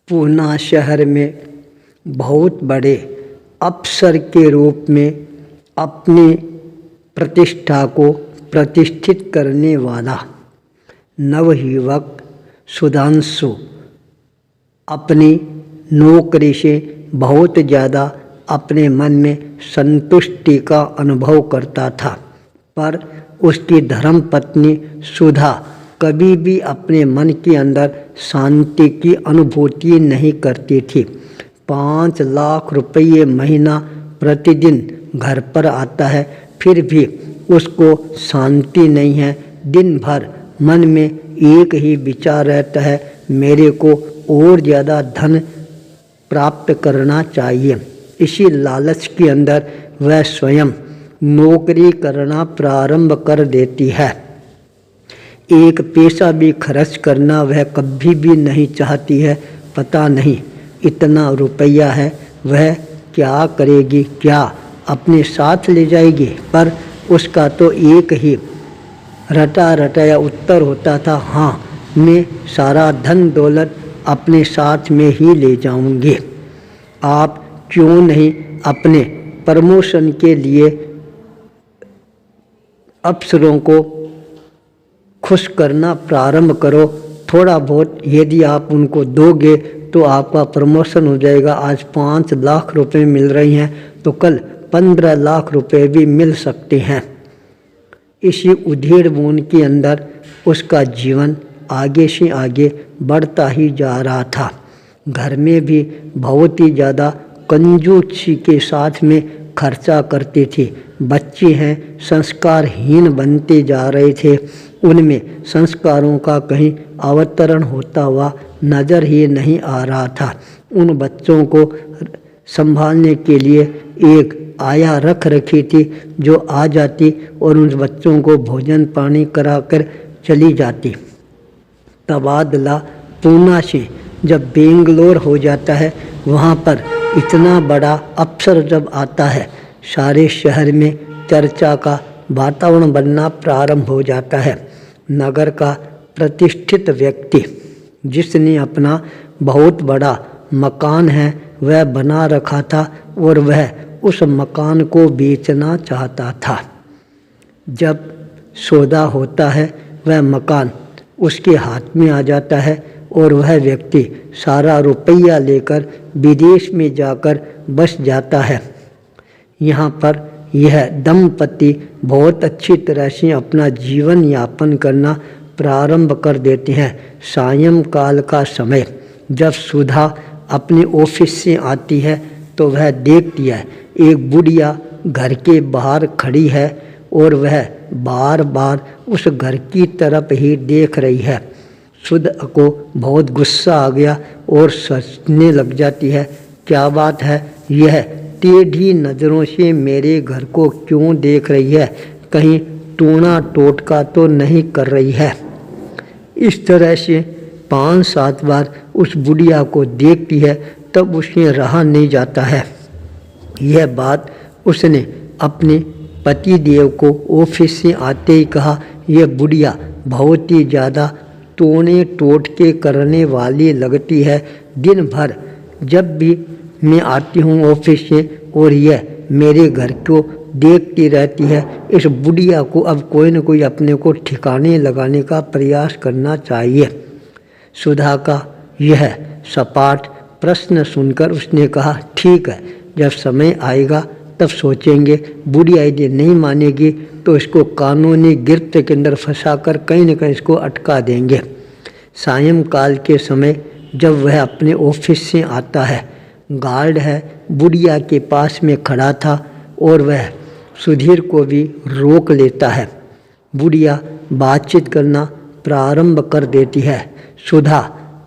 पूना शहर में बहुत बड़े अफसर के रूप में अपनी प्रतिष्ठा को प्रतिष्ठित करने वाला नवयुवक सुधांशु अपनी नौकरी से बहुत ज़्यादा अपने मन में संतुष्टि का अनुभव करता था, पर उसकी धर्मपत्नी सुधा कभी भी अपने मन के अंदर शांति की अनुभूति नहीं करती थी। 5 लाख रुपये महीना प्रतिदिन घर पर आता है, फिर भी उसको शांति नहीं है। दिन भर मन में एक ही विचार रहता है, मेरे को और ज़्यादा धन प्राप्त करना चाहिए। इसी लालच के अंदर वह स्वयं नौकरी करना प्रारंभ कर देती है। एक पैसा भी खर्च करना वह कभी भी नहीं चाहती है। पता नहीं इतना रुपया है, वह क्या करेगी, क्या अपने साथ ले जाएगी। पर उसका तो एक ही रटा रटाया उत्तर होता था, हाँ, मैं सारा धन दौलत अपने साथ में ही ले जाऊंगी। आप क्यों नहीं अपने प्रमोशन के लिए अफसरों को खुश करना प्रारंभ करो। थोड़ा बहुत यदि आप उनको दोगे तो आपका प्रमोशन हो जाएगा। आज 5 लाख रुपए मिल रही हैं तो कल 15 लाख रुपए भी मिल सकते हैं। इसी उधेड़ बुन के अंदर उसका जीवन आगे से आगे बढ़ता ही जा रहा था। घर में भी बहुत ही ज़्यादा कंजूसी के साथ में खर्चा करती थी। बच्चे हैं, संस्कारहीन बनते जा रहे थे। उनमें संस्कारों का कहीं अवतरण होता हुआ नज़र ही नहीं आ रहा था। उन बच्चों को संभालने के लिए एक आया रख रखी थी, जो आ जाती और उन बच्चों को भोजन पानी कराकर चली जाती। तबादला पूना से जब बेंगलोर हो जाता है, वहाँ पर इतना बड़ा अफसर जब आता है, सारे शहर में चर्चा का वातावरण बनना प्रारंभ हो जाता है। नगर का प्रतिष्ठित व्यक्ति जिसने अपना बहुत बड़ा मकान है वह बना रखा था और वह उस मकान को बेचना चाहता था। जब सौदा होता है वह मकान उसके हाथ में आ जाता है और वह व्यक्ति सारा रुपया लेकर विदेश में जाकर बस जाता है। यहाँ पर यह दंपति बहुत अच्छी तरह से अपना जीवन यापन करना प्रारंभ कर देते हैं। सायंकाल का समय जब सुधा अपने ऑफिस से आती है तो वह देखती है एक बुढ़िया घर के बाहर खड़ी है और वह बार बार उस घर की तरफ ही देख रही है। सुधा को बहुत गुस्सा आ गया और सोचने लग जाती है, क्या बात है, यह टेढ़ी नज़रों से मेरे घर को क्यों देख रही है, कहीं टूना टोटका तो नहीं कर रही है। इस तरह से 5-7 बार उस बुढ़िया को देखती है, तब उसे रहा नहीं जाता है। यह बात उसने अपने पतिदेव को ऑफिस से आते ही कहा, यह बुढ़िया बहुत ही ज़्यादा टोने टोटके करने वाली लगती है। दिन भर जब भी मैं आती हूँ ऑफिस से और यह मेरे घर को देखती रहती है। इस बुढ़िया को अब कोई न कोई अपने को ठिकाने लगाने का प्रयास करना चाहिए। सुधा का यह सपाट प्रश्न सुनकर उसने कहा, ठीक है, जब समय आएगा तब सोचेंगे। बुढ़िया यदि नहीं मानेगी तो इसको कानूनी गिरफ्त के अंदर फंसाकर कहीं न कहीं इसको अटका देंगे। सायंकाल के समय जब वह अपने ऑफिस से आता है, गार्ड है बुढ़िया के पास में खड़ा था और वह सुधीर को भी रोक लेता है। बुढ़िया बातचीत करना प्रारंभ कर देती है। सुधा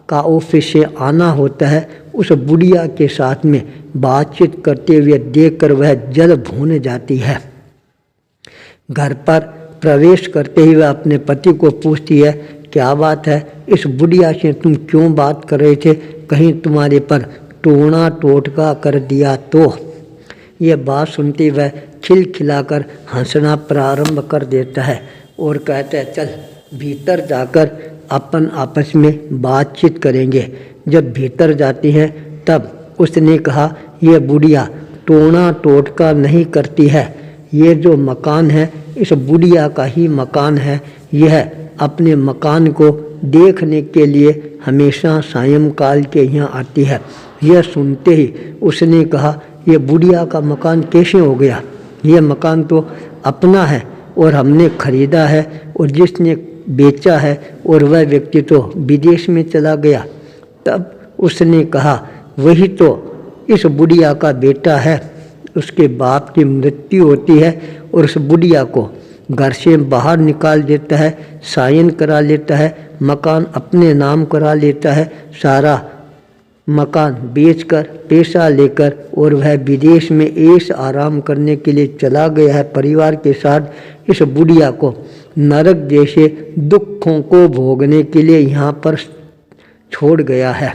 का ऑफिस से आना होता है, उस बुढ़िया के साथ में बातचीत करते हुए देखकर वह जल भून जाती है। घर पर प्रवेश करते ही वह अपने पति को पूछती है, क्या बात है, इस बुढ़िया से तुम क्यों बात कर रहे थे, कहीं तुम्हारे पर टोना टोटका कर दिया तो। यह बात सुनते वह खिलखिलाकर हंसना प्रारंभ कर देता है और कहता है, चल भीतर जाकर अपन आपस में बातचीत करेंगे। जब भीतर जाती हैं तब उसने कहा, यह बुढ़िया टोना टोटका नहीं करती है, ये जो मकान है इस बुढ़िया का ही मकान है। यह अपने मकान को देखने के लिए हमेशा सायंकाल के यहाँ आती है। यह सुनते ही उसने कहा, यह बुढ़िया का मकान कैसे हो गया? यह मकान तो अपना है और हमने खरीदा है, और जिसने बेचा है और वह व्यक्ति तो विदेश में चला गया। तब उसने कहा, वही तो इस बुढ़िया का बेटा है। उसके बाप की मृत्यु होती है और उस बुढ़िया को घर से बाहर निकाल देता है, साइन करा लेता है, मकान अपने नाम करा लेता है, सारा मकान बेचकर पैसा लेकर, और वह विदेश में ऐश आराम करने के लिए चला गया है परिवार के साथ। इस बुढ़िया को नरक जैसे दुखों को भोगने के लिए यहाँ पर छोड़ गया है।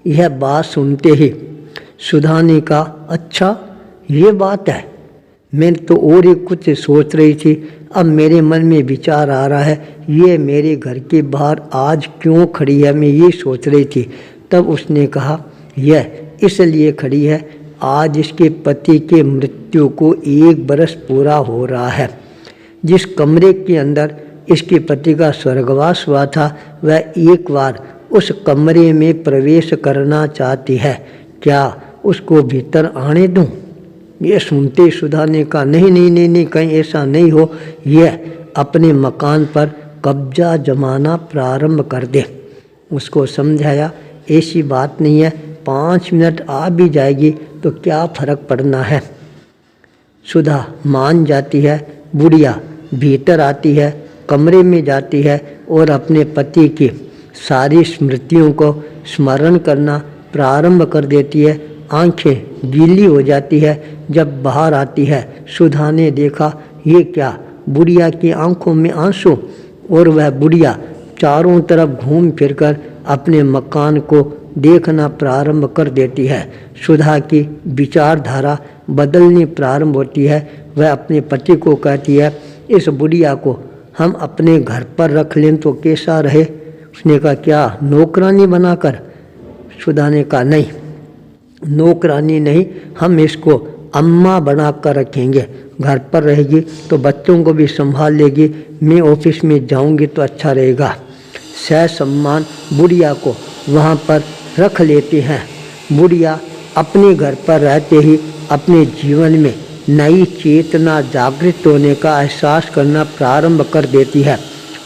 यह बात सुनते ही सुधा ने कहा, अच्छा ये बात है, मैं तो और ही कुछ सोच रही थी। अब मेरे मन में विचार आ रहा है, ये मेरे घर के बाहर आज क्यों खड़ी है, मैं ये सोच रही थी। तब उसने कहा, यह इसलिए खड़ी है, आज इसके पति के मृत्यु को 1 बरस पूरा हो रहा है। जिस कमरे के अंदर इसके पति का स्वर्गवास हुआ था, वह एक बार उस कमरे में प्रवेश करना चाहती है, क्या उसको भीतर आने दूं? ये सुनते सुधा ने कहा, नहीं नहीं नहीं नहीं, कहीं ऐसा नहीं हो, यह अपने मकान पर कब्जा जमाना प्रारंभ कर दे। उसको समझाया, ऐसी बात नहीं है, 5 मिनट आ भी जाएगी तो क्या फर्क पड़ना है। सुधा मान जाती है। बुढ़िया भीतर आती है, कमरे में जाती है और अपने पति की सारी स्मृतियों को स्मरण करना प्रारंभ कर देती है। आंखें गीली हो जाती है। जब बाहर आती है, सुधा ने देखा, ये क्या? बुढ़िया की आंखों में आंसू, और वह बुढ़िया चारों तरफ घूम फिरकर अपने मकान को देखना प्रारंभ कर देती है। सुधा की विचारधारा बदलनी प्रारंभ होती है। वह अपने पति को कहती है, इस बुढ़िया को हम अपने घर पर रख लें तो कैसा रहे? उसने कहा, क्या नौकरानी बनाकर? सुधा ने कहा, नहीं नौकरानी नहीं, हम इसको अम्मा बनाकर रखेंगे। घर पर रहेगी तो बच्चों को भी संभाल लेगी, मैं ऑफिस में जाऊंगी तो अच्छा रहेगा। सम्मान बुढ़िया को वहाँ पर रख लेते हैं। बुढ़िया अपने घर पर रहते ही अपने जीवन में नई चेतना जागृत होने का एहसास करना प्रारंभ कर देती है।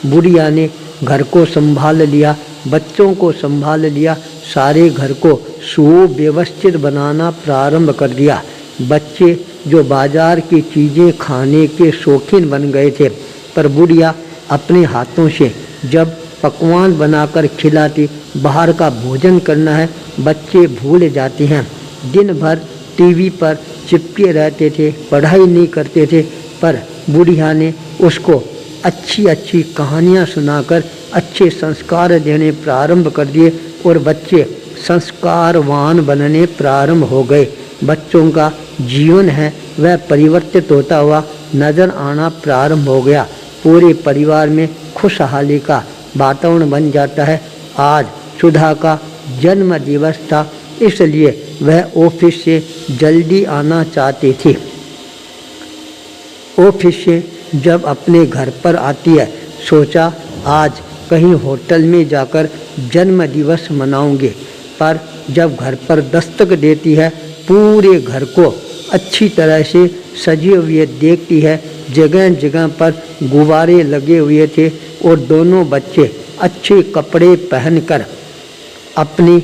बुढ़िया ने घर को संभाल लिया, बच्चों को संभाल लिया, सारे घर को सुव्यवस्थित बनाना प्रारंभ कर दिया। बच्चे जो बाजार की चीज़ें खाने के शौकीन बन गए थे, पर बुढ़िया अपने हाथों से जब पकवान बनाकर खिलाती, बाहर का भोजन करना है बच्चे भूल जाते हैं। दिन भर टीवी पर चिपके रहते थे, पढ़ाई नहीं करते थे, पर बुढ़िया ने उसको अच्छी अच्छी कहानियाँ सुनाकर अच्छे संस्कार देने प्रारंभ कर दिए और बच्चे संस्कारवान बनने प्रारंभ हो गए। बच्चों का जीवन है वह परिवर्तित होता हुआ नजर आना प्रारंभ हो गया। पूरे परिवार में खुशहाली का वातावरण बन जाता है। आज सुधा का जन्म दिवस था, इसलिए वह ऑफिस से जल्दी आना चाहती थी। ऑफिस से जब अपने घर पर आती है, सोचा आज कहीं होटल में जाकर जन्म दिवस मनाऊंगी, पर जब घर पर दस्तक देती है, पूरे घर को अच्छी तरह से सजे हुए देखती है। जगह जगह पर गुब्बारे लगे हुए थे और दोनों बच्चे अच्छे कपड़े पहनकर अपनी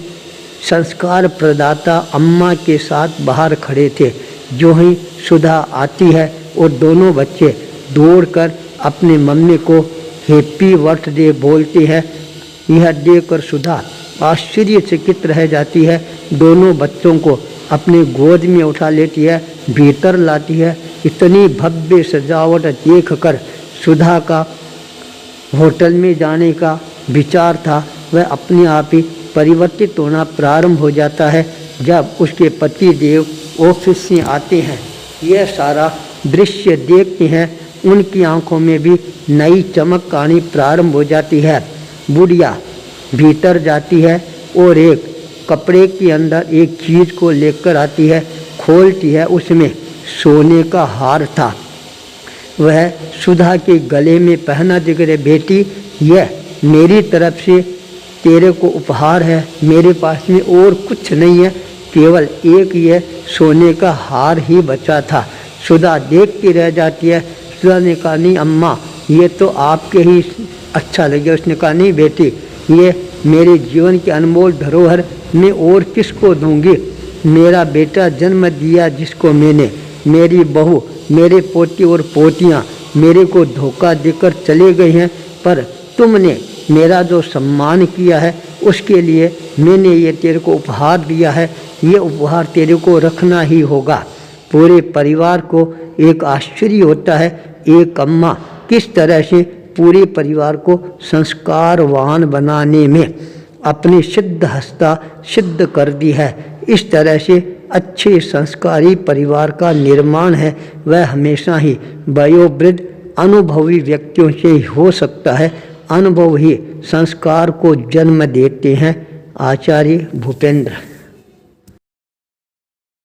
संस्कार प्रदाता अम्मा के साथ बाहर खड़े थे। जो ही सुधा आती है और दोनों बच्चे दौड़कर अपने मम्मी को हैप्पी बर्थडे बोलते हैं। यह देखकर सुधा आश्चर्यचकित रह जाती है। दोनों बच्चों को अपने गोद में उठा लेती है, भीतर लाती है। इतनी भव्य सजावट देखकर सुधा का होटल में जाने का विचार था वह अपने आप ही परिवर्तित होना प्रारंभ हो जाता है। जब उसके पति देव ऑफिस से आते हैं, यह सारा दृश्य देखते हैं, उनकी आंखों में भी नई चमक आनी प्रारंभ हो जाती है। बुढ़िया भीतर जाती है और एक कपड़े के अंदर एक चीज़ को लेकर आती है, खोलती है, उसमें सोने का हार था। वह सुधा के गले में पहना दिख रहे, बेटी यह मेरी तरफ से तेरे को उपहार है, मेरे पास में और कुछ नहीं है, केवल एक यह सोने का हार ही बचा था। सुधा देखती रह जाती है। सुधा ने कहा नहीं अम्मा, ये तो आपके ही अच्छा लगे। उसने कहा नहीं बेटी, ये मेरे जीवन के अनमोल धरोहर मैं और किसको दूंगी। मेरा बेटा जन्म दिया जिसको मैंने, मेरी बहू, मेरे पोती और पोतियाँ मेरे को धोखा देकर चले गए हैं, पर तुमने मेरा जो सम्मान किया है उसके लिए मैंने ये तेरे को उपहार दिया है, ये उपहार तेरे को रखना ही होगा। पूरे परिवार को एक आश्चर्य होता है, एक अम्मा किस तरह से पूरे परिवार को संस्कारवान बनाने में अपनी सिद्ध हस्ता सिद्ध कर दी है। इस तरह से अच्छे संस्कारी परिवार का निर्माण है वह हमेशा ही वयोवृद्ध अनुभवी व्यक्तियों से ही हो सकता है। अनुभव ही संस्कार को जन्म देते हैं। आचार्य भूपेंद्र।